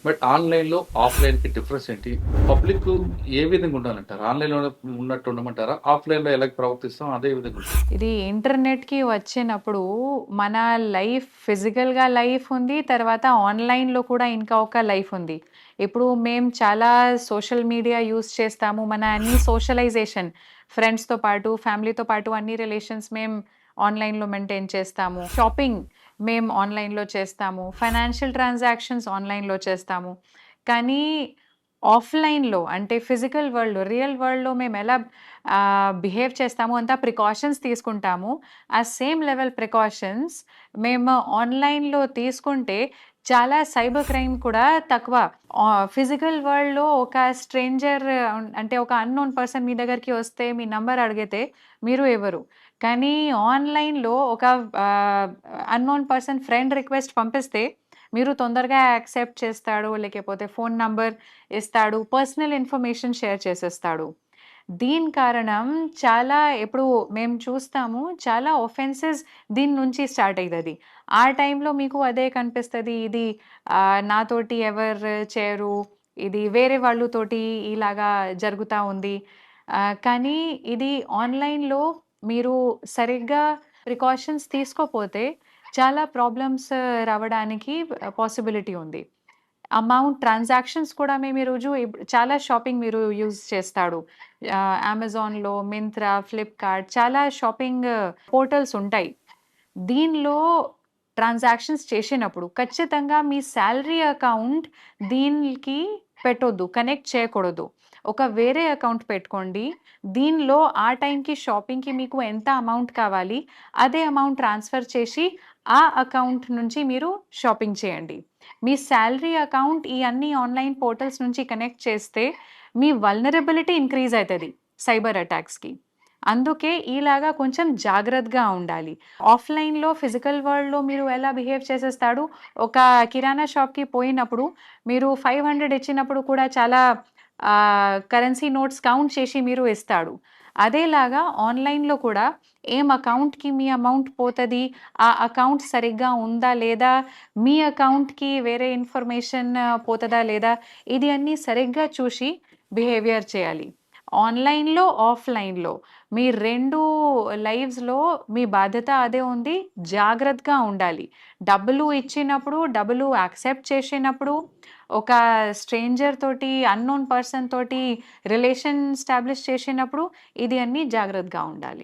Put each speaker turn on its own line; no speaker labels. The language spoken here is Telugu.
బట్ ఆన్‌లైన్‌లో, ఆఫ్‌లైన్‌కి డిఫరెన్స్ ఏంటి? పబ్లిక్ ఏ విధంగా ఉండాలంటారు? ఆన్‌లైన్‌లో ఉన్నట్టు ఉండమంటారా? ఆఫ్‌లైన్‌లో ఎలా ప్రవర్తిస్తాం అదే విధంగా ఉండాలి.
ఇది ఇంటర్నెట్‌కి వచ్చినప్పుడు మన లైఫ్ ఫిజికల్‌గా లైఫ్ ఉంది. తర్వాత ఆన్‌లైన్‌లో కూడా ఇంకా ఒక లైఫ్ ఉంది. ఇప్పుడు మేము చాలా సోషల్ మీడియా యూజ్ చేస్తాము. మన అన్ని సోషలైజేషన్ ఫ్రెండ్స్‌తో పాటు, ఫ్యామిలీతో పాటు అన్ని రిలేషన్స్ మేము ఆన్‌లైన్‌లో మెయింటైన్ చేస్తాము. షాపింగ్ మేము ఆన్‌లైన్‌లో చేస్తాము. ఫైనాన్షియల్ ట్రాన్సాక్షన్స్ ఆన్‌లైన్‌లో చేస్తాము. కానీ ఆఫ్‌లైన్‌లో అంటే ఫిజికల్ వరల్డ్‌లో, రియల్ వరల్డ్‌లో మేమెలా బిహేవ్ చేస్తాము, అంతా ప్రికాషన్స్ తీసుకుంటాము. ఆ సేమ్ లెవెల్ ప్రికాషన్స్ మేము ఆన్‌లైన్‌లో తీసుకుంటే చాలా సైబర్ క్రైమ్ కూడా తక్కువ. ఫిజికల్ వరల్డ్‌లో ఒక స్ట్రేంజర్ అంటే ఒక అన్‌నోన్ పర్సన్ మీ దగ్గరికి వస్తే మీ నంబర్ అడిగితే మీరు ఎవరు? కానీ ఆన్‌లైన్‌లో ఒక అన్‌నోన్ పర్సన్ ఫ్రెండ్ రిక్వెస్ట్ పంపిస్తే మీరు తొందరగా యాక్సెప్ట్ చేస్తాడు. లేకపోతే ఫోను నంబర్ ఇస్తాడు. పర్సనల్ ఇన్ఫర్మేషన్ షేర్ చేసేస్తాడు. దీని కారణం చాలా ఇప్పుడు మేము చూస్తాము. చాలా ఒఫెన్సెస్ దీని నుంచి స్టార్ట్ అయితది. ఆ టైంలో మీకు అదే కనిపిస్తది. ఇది నాతోటి ఎవరు చేయరు. ఇది వేరే వాళ్ళతోటి ఇలాగా జరుగుతా ఉంది. కానీ ఇది ఆన్‌లైన్‌లో మీరు సరిగ్గా ప్రికాషన్స్ తీసుకోపోతే చాలా ప్రాబ్లమ్స్ రావడానికి పాసిబిలిటీ ఉంది. ట్రాన్సాక్షన్స్ కూడా మేము ఈరోజు చాలా షాపింగ్ మీరు యూజ్ చేస్తాడు. అమెజాన్‌లో, మింత్రా, ఫ్లిప్‌కార్ట్ చాలా షాపింగ్ పోర్టల్స్ ఉంటాయి. దీనిలో ట్రాన్సాక్షన్స్ చేసినప్పుడు ఖచ్చితంగా మీ సాలరీ అకౌంట్ దీనికి పెట్టొద్దు. కనెక్ట్ చేయకూడదు. ఒక వేరే అకౌంట్ పెట్టుకోండి. దీనిలో ఆ టైంకి షాపింగ్‌కి మీకు ఎంత అమౌంట్ కావాలి, అదే అమౌంట్ ట్రాన్స్‌ఫర్ చేసి ఆ అకౌంట్ నుంచి మీరు షాపింగ్ చేయండి. మీ సాలరీ అకౌంట్ ఈ అన్ని ఆన్‌లైన్ పోర్టల్స్ నుంచి కనెక్ట్ చేస్తే మీ వల్నరబిలిటీ ఇంక్రీజ్ అయితది సైబర్ అటాక్స్‌కి. అందుకే ఇలాగా కొంచెం జాగ్రత్తగా ఉండాలి. ఆఫ్‌లైన్‌లో ఫిజికల్ వరల్డ్‌లో మీరు ఎలా బిహేవ్ చేసేస్తాడు, ఒక కిరాణా షాప్‌కి పోయినప్పుడు మీరు 500 ఇచ్చినప్పుడు కూడా చాలా కరెన్సీ నోట్స్ కౌంట్ చేసి మీరు ఇస్తాడు. అదేలాగా ఆన్‌లైన్‌లో కూడా ఏం అకౌంట్‌కి మీ అమౌంట్ పోతది, ఆ అకౌంట్ సరిగ్గా ఉందా లేదా, మీ అకౌంట్‌కి వేరే ఇన్ఫర్మేషన్ పోతదా లేదా, ఇది అన్నీ సరిగ్గా చూసి బిహేవియర్ చేయాలి. ఆన్‌లైన్‌లో, ఆఫ్‌లైన్‌లో మీ 2 లైవ్స్‌లో మీ బాధ్యత అదే ఉంది. జాగ్రత్తగా ఉండాలి. డబ్బులు ఇచ్చినప్పుడు, డబ్బులు యాక్సెప్ట్ చేసినప్పుడు, ఒక స్ట్రేంజర్ తోటి, అన్‌నోన్ పర్సన్ తోటి రిలేషన్ ఎస్టాబ్లిష్ చేసినప్పుడు ఇది అన్నీ జాగ్రత్తగా ఉండాలి.